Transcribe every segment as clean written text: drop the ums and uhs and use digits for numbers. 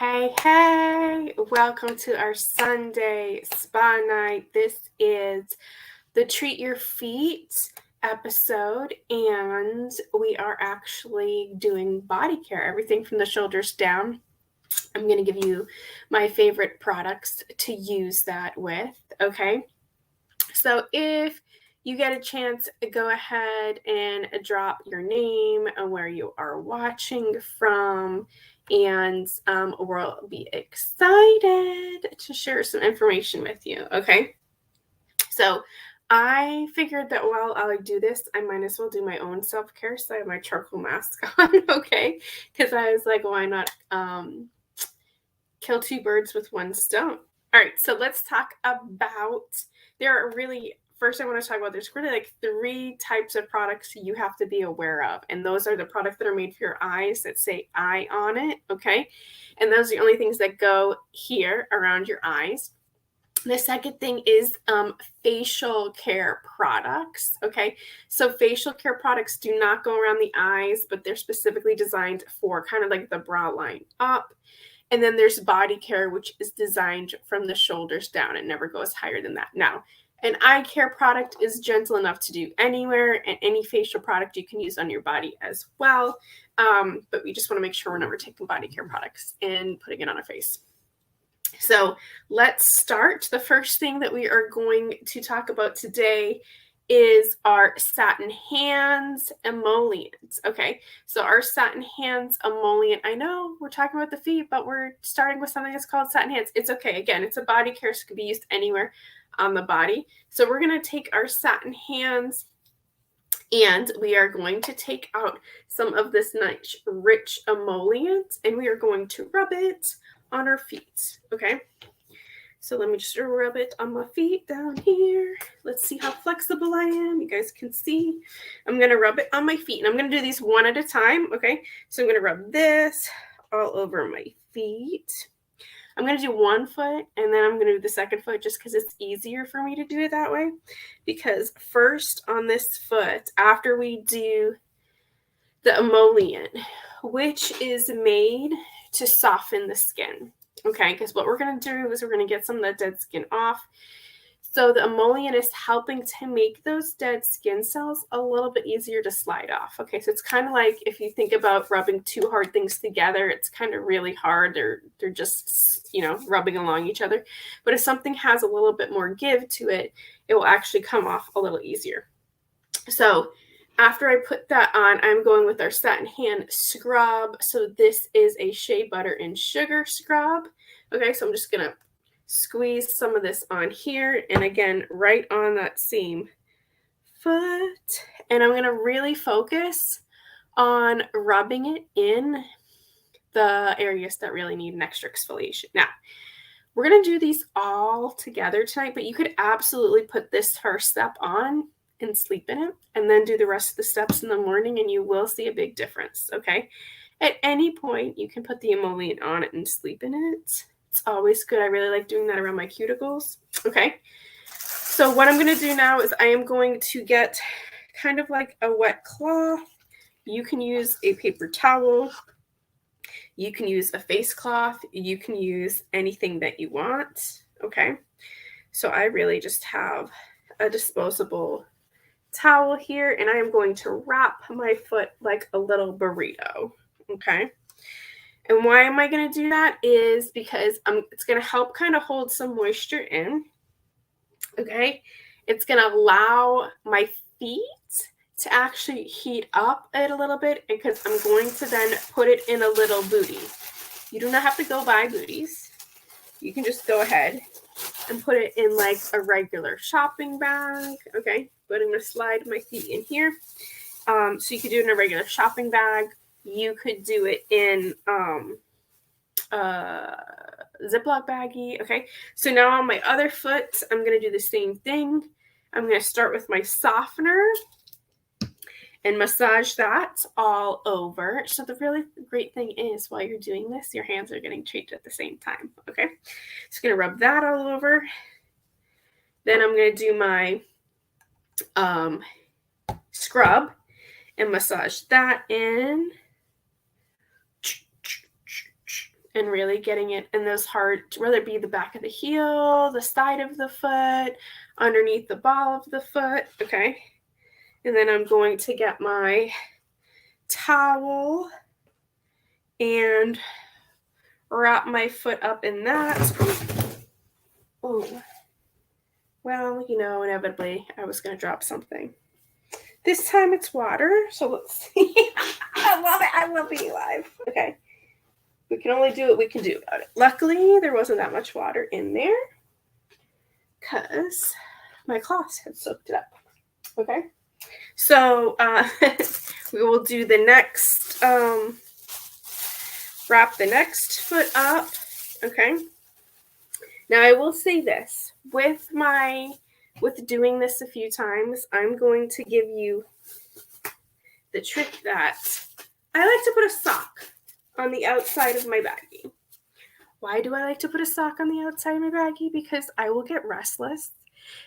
Hey, welcome to our Sunday spa night. This is the Treat Your Feet episode, and we are actually doing body care, everything from the shoulders down. I'm going to give you my favorite products to use that with, okay? So if you get a chance, go ahead and drop your name and where you are watching from, and we'll be excited to share some information with you. Okay, so I figured that while I do this, I might as well do my own self-care. So I have my charcoal mask on, okay, because I was like, why not kill two birds with one stone? All right, so let's talk about, there are really, first I want to talk about, there's really like three types of products you have to be aware of. And those are the products that are made for your eyes that say eye on it, okay? And those are the only things that go here around your eyes. The second thing is facial care products, okay? So facial care products do not go around the eyes, but they're specifically designed for kind of like the brow line up. And then there's body care, which is designed from the shoulders down. It never goes higher than that. Now, an eye care product is gentle enough to do anywhere, and any facial product you can use on your body as well. But we just want to make sure we're never taking body care products and putting it on our face. So let's start. The first thing that we are going to talk about today is our Satin Hands emollient. Okay, so our Satin Hands emollient, I know we're talking about the feet, but we're starting with something that's called Satin Hands. It's okay. Again, it's a body care, so it can be used anywhere on the body. So we're going to take our Satin Hands and we are going to take out some of this nice rich emollient and we are going to rub it on our feet. Okay, so let me just rub it on my feet down here. Let's see how flexible I am. You guys can see I'm going to rub it on my feet, and I'm going to do these one at a time. Okay, so I'm going to rub this all over my feet. I'm going to do one foot, and then I'm going to do the second foot just because it's easier for me to do it that way. Because first on this foot, after we do the emollient, which is made to soften the skin, okay, because what we're going to do is we're going to get some of that dead skin off. So the emollient is helping to make those dead skin cells a little bit easier to slide off. Okay, so it's kind of like if you think about rubbing two hard things together, it's kind of really hard. They're just, rubbing along each other. But if something has a little bit more give to it, it will actually come off a little easier. So after I put that on, I'm going with our Satin Hand scrub. So this is a shea butter and sugar scrub. Okay, so I'm just going to squeeze some of this on here, and again, right on that same foot. And I'm going to really focus on rubbing it in the areas that really need an extra exfoliation. Now, we're going to do these all together tonight, but you could absolutely put this first step on and sleep in it, and then do the rest of the steps in the morning, and you will see a big difference, okay? At any point, you can put the emollient on it and sleep in it. It's always good. I really like doing that around my cuticles, okay? So what I'm going to do now is I am going to get kind of like a wet cloth. You can use a paper towel. You can use a face cloth. You can use anything that you want, okay? So I really just have a disposable towel here, and I am going to wrap my foot like a little burrito, okay? And why am I going to do that is because it's going to help kind of hold some moisture in, okay? It's going to allow my feet to actually heat up it a little bit, because I'm going to then put it in a little booty. You do not have to go buy booties. You can just go ahead and put it in like a regular shopping bag, okay? But I'm going to slide my feet in here. So you could do it in a regular shopping bag. You could do it in Ziploc baggie, okay? So now on my other foot, I'm going to do the same thing. I'm going to start with my softener and massage that all over. So the really great thing is, while you're doing this, your hands are getting treated at the same time, okay? Just going to rub that all over. Then I'm going to do my scrub and massage that in. and really getting it in those hard, whether it be the back of the heel, the side of the foot, underneath the ball of the foot, okay? And then I'm going to get my towel and wrap my foot up in that. Oh, well, you know, inevitably I was going to drop something. This time it's water, so let's see. I love it. I love being live. Okay. We can only do what we can do about it. Luckily, there wasn't that much water in there because my cloths had soaked it up. Okay. So we will do the next, wrap the next foot up. Okay. Now I will say this, with doing this a few times, I'm going to give you the trick that I like to put a sock on the outside of my baggie. Why do I like to put a sock on the outside of my baggie? Because I will get restless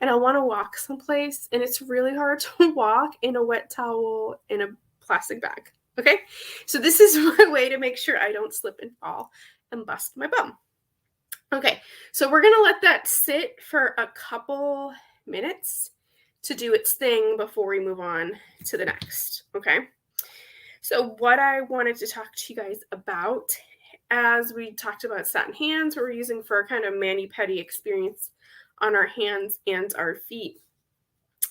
and I want to walk someplace, and it's really hard to walk in a wet towel in a plastic bag. Okay, so this is my way to make sure I don't slip and fall and bust my bum. Okay, so we're gonna let that sit for a couple minutes to do its thing before we move on to the next. Okay, so what I wanted to talk to you guys about, as we talked about satin hands, we're using for a kind of mani-pedi experience on our hands and our feet,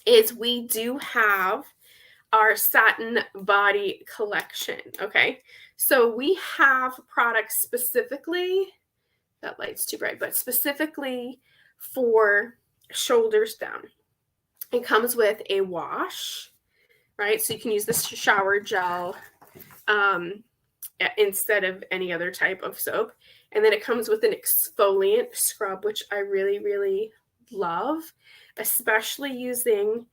is we do have our satin body collection. Okay, so we have products specifically, that light's too bright, but specifically for shoulders down. It comes with a wash, right? So you can use this shower gel instead of any other type of soap. And then it comes with an exfoliant scrub, which I really, really love, especially using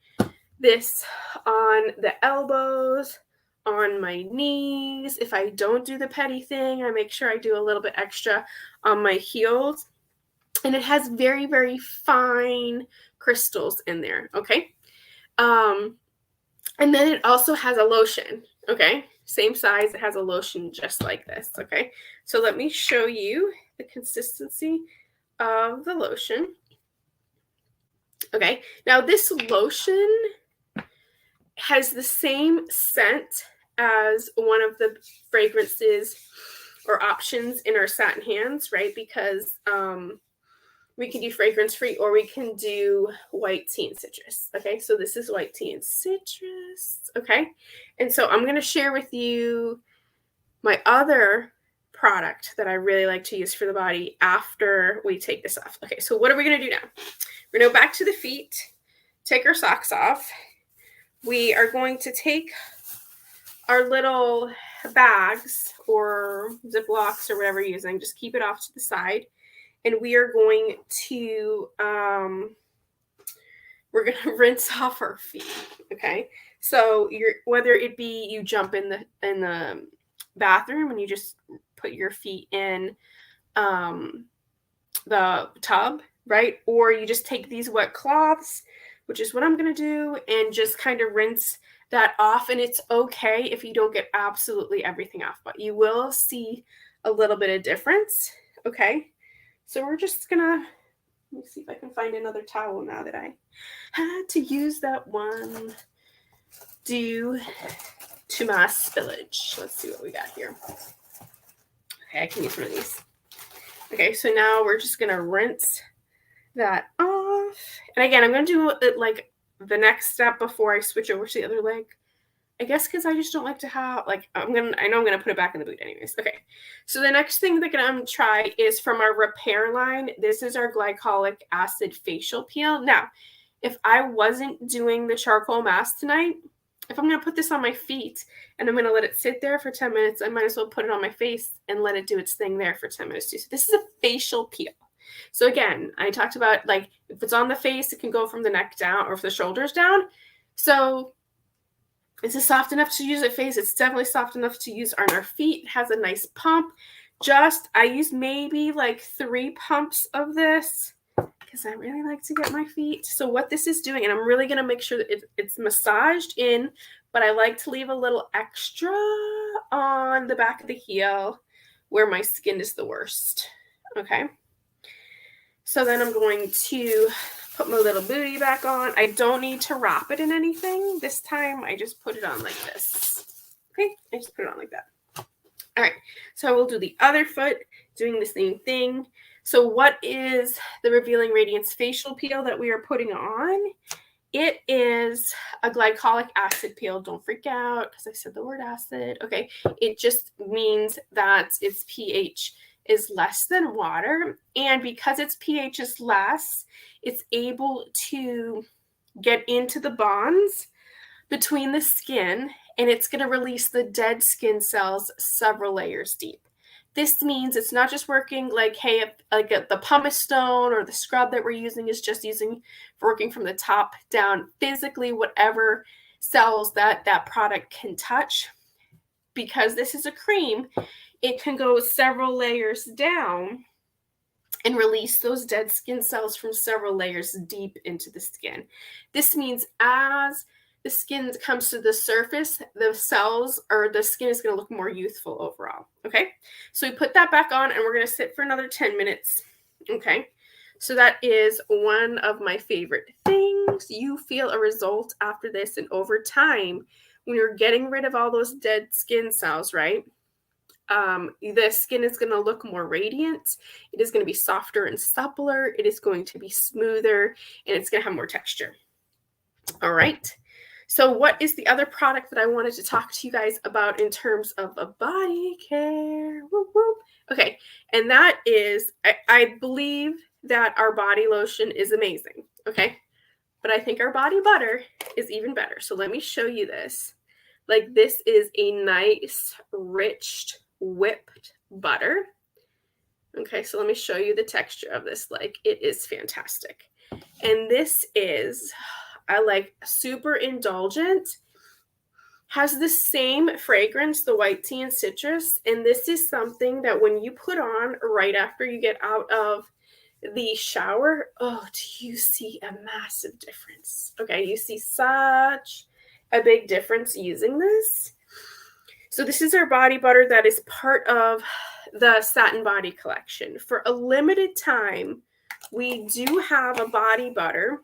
this on the elbows, on my knees. If I don't do the pedi thing, I make sure I do a little bit extra on my heels. And it has very, very fine crystals in there, okay? And then it also has a lotion, okay? Same size, it has a lotion just like this, okay? So let me show you the consistency of the lotion. Okay, now this lotion has the same scent as one of the fragrances or options in our satin hands, right? Because we can do fragrance free, or we can do white tea and citrus. Okay, so this is white tea and citrus. Okay, and so I'm going to share with you my other product that I really like to use for the body after we take this off. Okay, so what are we going to do now? We're going to go back to the feet, take our socks off. We are going to take our little bags or Ziplocs or whatever you're using, just keep it off to the side. And we are going to, we're going to rinse off our feet, okay? So whether it be you jump in the bathroom and you just put your feet in the tub, right? Or you just take these wet cloths, which is what I'm going to do, and just kind of rinse that off. And it's okay if you don't get absolutely everything off, but you will see a little bit of difference, okay? So we're just gonna, let me see if I can find another towel now that I had to use that one due to my spillage. Let's see what we got here. Okay, I can use one of these. Okay, so now we're just gonna rinse that off. And again, I'm gonna do it like the next step before I switch over to the other leg. I guess because I just don't like to have, like, I know I'm going to put it back in the boot anyways. Okay, so the next thing that I'm going to try is from our repair line. This is our glycolic acid facial peel. Now, if I wasn't doing the charcoal mask tonight, if I'm going to put this on my feet and I'm going to let it sit there for 10 minutes, I might as well put it on my face and let it do its thing there for 10 minutes too. So this is a facial peel. So again, I talked about, like, if it's on the face, it can go from the neck down or from the shoulders down. So is it soft enough to use at face? It's definitely soft enough to use on our feet. It has a nice pump. I use maybe like 3 pumps of this because I really like to get my feet. So what this is doing, and I'm really going to make sure that it's massaged in, but I like to leave a little extra on the back of the heel where my skin is the worst. Okay. So then I'm going to put my little booty back on. I don't need to wrap it in anything. This time I just put it on like this. Okay, I just put it on like that. All right, so I will do the other foot, doing the same thing. So what is the Revealing Radiance facial peel that we are putting on? It is a glycolic acid peel. Don't freak out because I said the word acid. Okay, it just means that its pH is less than water. And because its pH is less, it's able to get into the bonds between the skin, and it's going to release the dead skin cells several layers deep. This means it's not just working like, hey, like the pumice stone or the scrub that we're using is just working from the top down, physically whatever cells that product can touch. Because this is a cream, it can go several layers down and release those dead skin cells from several layers deep into the skin. This means as the skin comes to the surface, the cells or the skin is going to look more youthful overall. Okay, so we put that back on and we're going to sit for another 10 minutes. Okay, so that is one of my favorite things. You feel a result after this, and over time, when you're getting rid of all those dead skin cells, right? The skin is going to look more radiant. It is going to be softer and suppler. It is going to be smoother, and it's going to have more texture. All right. So what is the other product that I wanted to talk to you guys about in terms of a body care? Whoop, whoop. Okay, and that is, I believe that our body lotion is amazing, okay? But I think our body butter is even better. So let me show you this. Like, this is a nice, rich, whipped butter. Okay, so let me show you the texture of this. Like, it is fantastic. And this is... I like super indulgent, has the same fragrance, the white tea and citrus. And this is something that when you put on right after you get out of the shower, oh, do you see a massive difference? Okay, you see such a big difference using this. So this is our body butter that is part of the Satin Body collection. For a limited time, we do have a body butter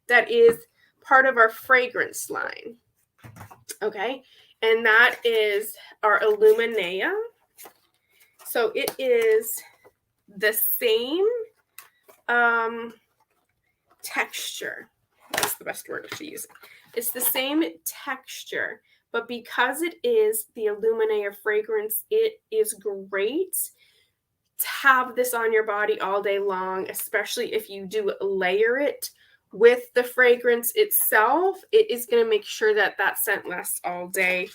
that is part of our fragrance line, okay? And that is our Illuminea. So it is the same texture. That's the best word to use. It's the same texture, but because it is the Illuminea fragrance, it is great to have this on your body all day long, especially if you do layer it with the fragrance itself. It is going to make sure that that scent lasts all day.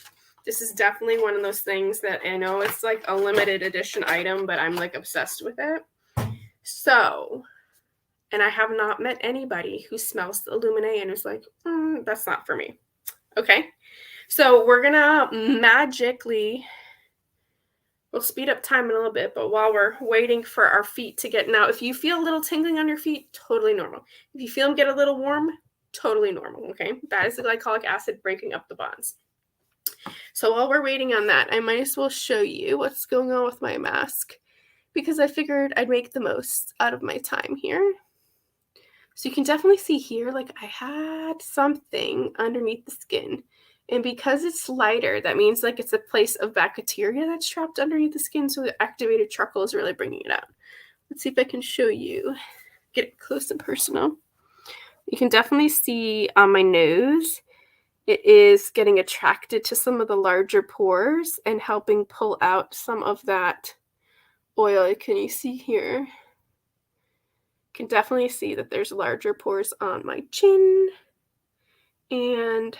This is definitely one of those things that I know it's like a limited edition item, but I'm like obsessed with it. So, and I have not met anybody who smells the Illuminea and is like, that's not for me. Okay, so we're going to magically... We'll speed up time in a little bit, but while we're waiting for our feet to get... Now, if you feel a little tingling on your feet, totally normal. If you feel them get a little warm, totally normal, okay? That is the glycolic acid breaking up the bonds. So while we're waiting on that, I might as well show you what's going on with my mask, because I figured I'd make the most out of my time here. So you can definitely see here, like, I had something underneath the skin. And because it's lighter, that means like it's a place of bacteria that's trapped underneath the skin. So the activated charcoal is really bringing it out. Let's see if I can show you. Get it close and personal. You can definitely see on my nose, it is getting attracted to some of the larger pores and helping pull out some of that oil. Can you see here? You can definitely see that there's larger pores on my chin and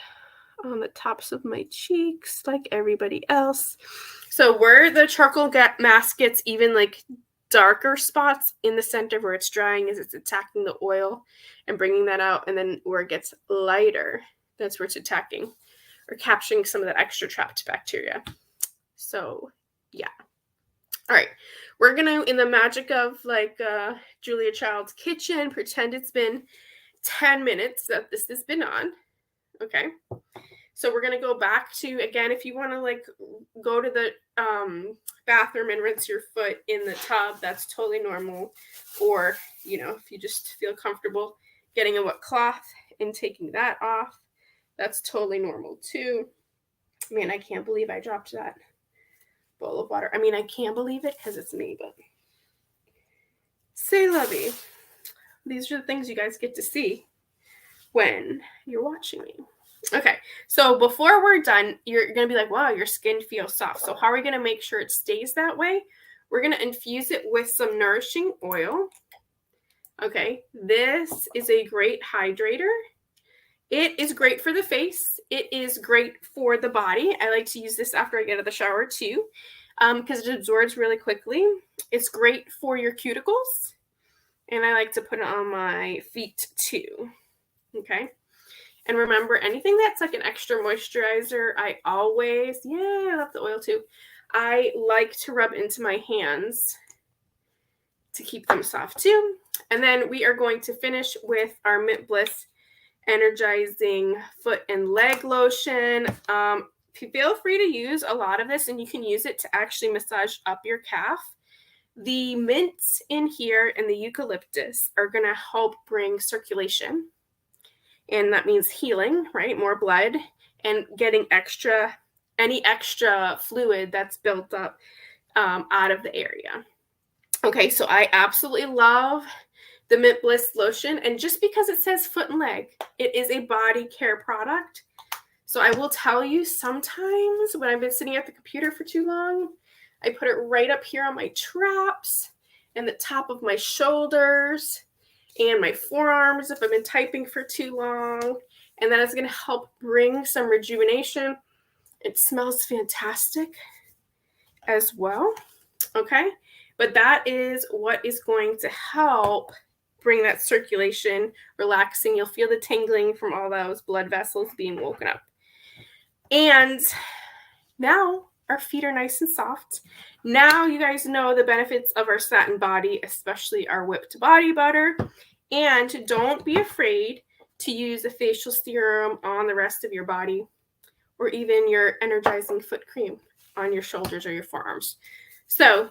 on the tops of my cheeks, like everybody else. So where the charcoal mask gets even like darker spots in the center where it's drying is it's attacking the oil and bringing that out. And then where it gets lighter, that's where it's attacking or capturing some of that extra trapped bacteria. So yeah. All right. We're going to, in the magic of like Julia Child's kitchen, pretend it's been 10 minutes that this has been on. Okay. So we're going to go back to, again, if you want to like go to the bathroom and rinse your foot in the tub, that's totally normal. Or, if you just feel comfortable getting a wet cloth and taking that off, that's totally normal too. Man, I can't believe I dropped that bowl of water. I mean, I can't believe it because it's me, but say lovey. These are the things you guys get to see when you're watching me. Okay, so before we're done, you're going to be like, wow, your skin feels soft. So how are we going to make sure it stays that way? We're going to infuse it with some nourishing oil. Okay, this is a great hydrator. It is great for the face. It is great for the body. I like to use this after I get out of the shower too, because it absorbs really quickly. It's great for your cuticles, and I like to put it on my feet too. Okay. And remember, anything that's like an extra moisturizer, I love the oil too. I like to rub into my hands to keep them soft too. And then we are going to finish with our Mint Bliss Energizing Foot and Leg Lotion. Feel free to use a lot of this, and you can use it to actually massage up your calf. The mint in here and the eucalyptus are going to help bring circulation. And that means healing, right? More blood and getting any extra fluid that's built up out of the area. Okay, so I absolutely love the Mint Bliss lotion. And just because it says foot and leg, it is a body care product. So I will tell you, sometimes when I've been sitting at the computer for too long, I put it right up here on my traps and the top of my shoulders and my forearms if I've been typing for too long. And that is going to help bring some rejuvenation. It smells fantastic as well. Okay. But that is what is going to help bring that circulation, relaxing. You'll feel the tingling from all those blood vessels being woken up. And now our feet are nice and soft. Now you guys know the benefits of our satin body, especially our whipped body butter. And don't be afraid to use a facial serum on the rest of your body, or even your energizing foot cream on your shoulders or your forearms. So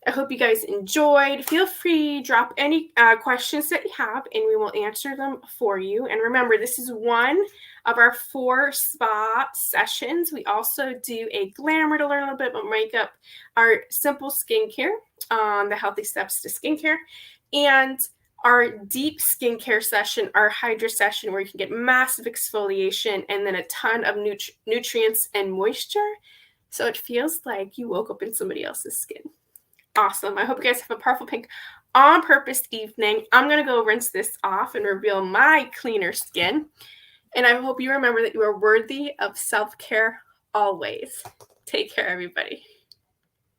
I hope you guys enjoyed. Feel free, drop any questions that you have, and we will answer them for you. And remember, this is one of our 4 spa sessions. We also do a glamour to learn a little bit about makeup, our simple skincare, the healthy steps to skincare, and our deep skincare session, our Hydra session, where you can get massive exfoliation and then a ton of nutrients and moisture. So it feels like you woke up in somebody else's skin. Awesome. I hope you guys have a powerful pink on purpose evening. I'm going to go rinse this off and reveal my cleaner skin. And I hope you remember that you are worthy of self-care always. Take care, everybody.